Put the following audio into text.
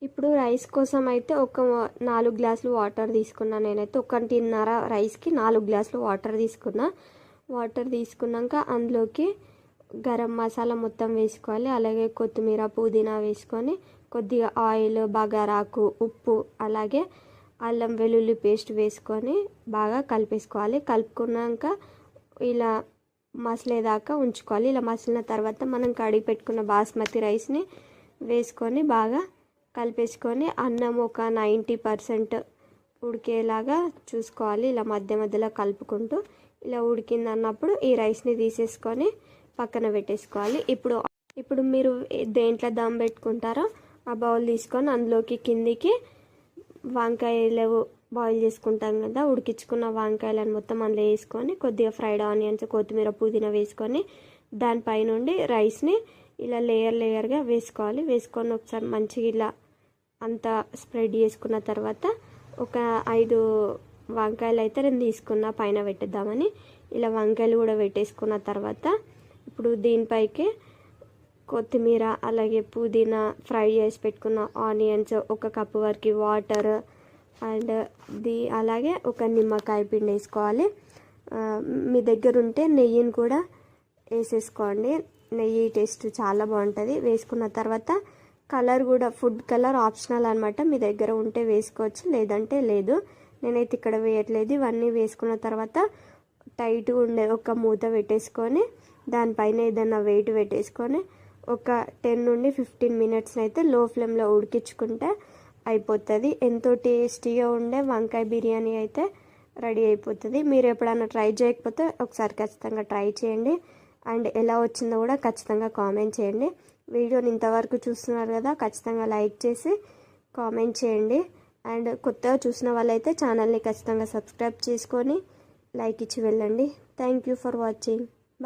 ఇప్పుడు రైస్ కోసం అయితే ఒక 4 గ్లాసులు వాటర్ తీసుకున్నా. నేనైతే 1.5 రైస్కి 4 గ్లాసులు వాటర్ తీసుకున్నా. వాటర్ తీసుకున్నాక అందులోకి గరం మసాలా మొత్తం వేసుకోవాలి. అలాగే కొత్తిమీర, పుదీనా వేసుకొని కొద్దిగా ఆయిల్, బగారాకు, ఉప్పు, అలాగే అల్లం వెల్లుల్లి పేస్ట్ వేసుకొని బాగా కలిపేసుకోవాలి. కలుపుకున్నాక ఇలా మసలేదాకా ఉంచుకోవాలి. ఇలా మసిలిన తర్వాత మనం కడిగి పెట్టుకున్న బాస్మతి రైస్ని వేసుకొని బాగా కలిపేసుకొని అన్నం ఒక 90% ఉడికేలాగా చూసుకోవాలి. ఇలా మధ్య మధ్యలో కలుపుకుంటూ ఇలా ఉడికింది అన్నప్పుడు ఈ రైస్ని తీసేసుకొని పక్కన పెట్టేసుకోవాలి. ఇప్పుడు మీరు దేంట్లో దమ్ పెట్టుకుంటారో ఆ బౌల్ తీసుకొని అందులోకి కిందికి వంకాయలు బాయిల్ చేసుకుంటాం కదా, ఉడికించుకున్న వంకాయలను మొత్తం అందులో వేసుకొని కొద్దిగా ఫ్రైడ్ ఆనియన్స్, కొత్తిమీర, పుదీనా వేసుకొని దానిపైనుండి రైస్ని ఇలా లేయర్గా వేసుకోవాలి. వేసుకొని ఒకసారి మంచిగా ఇలా అంతా స్ప్రెడ్ చేసుకున్న తర్వాత ఒక 5 వంకాయలు అయితే నేను తీసుకున్న పైన పెట్టేద్దామని. ఇలా వంకాయలు కూడా పెట్టేసుకున్న తర్వాత ఇప్పుడు దీనిపైకి కొత్తిమీర, అలాగే పుదీనా, ఫ్రై చేసి పెట్టుకున్న ఆనియన్స్, 1 కప్పు వరకు వాటర్ అండ్ అలాగే ఒక నిమ్మకాయ పిండి వేసుకోవాలి. మీ దగ్గర ఉంటే నెయ్యిని కూడా వేసేసుకోండి. నెయ్యి టేస్ట్ చాలా బాగుంటుంది. వేసుకున్న తర్వాత కలర్ కూడా ఫుడ్ కలర్ ఆప్షనల్ అనమాట. మీ దగ్గర ఉంటే వేసుకోవచ్చు, లేదంటే లేదు. నేనైతే ఇక్కడ వేయట్లేదు. ఇవన్నీ వేసుకున్న తర్వాత టైట్గా ఉండే ఒక మూత పెట్టేసుకొని దానిపైన ఏదైనా వెయిట్ పెట్టేసుకొని ఒక 10 నుండి 15 మినిట్స్ అయితే లో ఫ్లేమ్లో ఉడికించుకుంటే అయిపోతుంది. ఎంతో టేస్టీగా ఉండే వంకాయ బిర్యానీ అయితే రెడీ అయిపోతుంది. మీరు ఎప్పుడైనా ట్రై చేయకపోతే ఒకసారి ఖచ్చితంగా ట్రై చేయండి. అండ్ ఎలా వచ్చిందో కూడా ఖచ్చితంగా కామెంట్ చేయండి. వీడియోని ఇంతవరకు చూస్తున్నారు కదా, ఖచ్చితంగా లైక్ చేసి కామెంట్ చేయండి. అండ్ కొత్తగా చూసిన వాళ్ళైతే ఛానల్ని ఖచ్చితంగా సబ్స్క్రైబ్ చేసుకొని లైక్ ఇచ్చి వెళ్ళండి. Thank you for watching.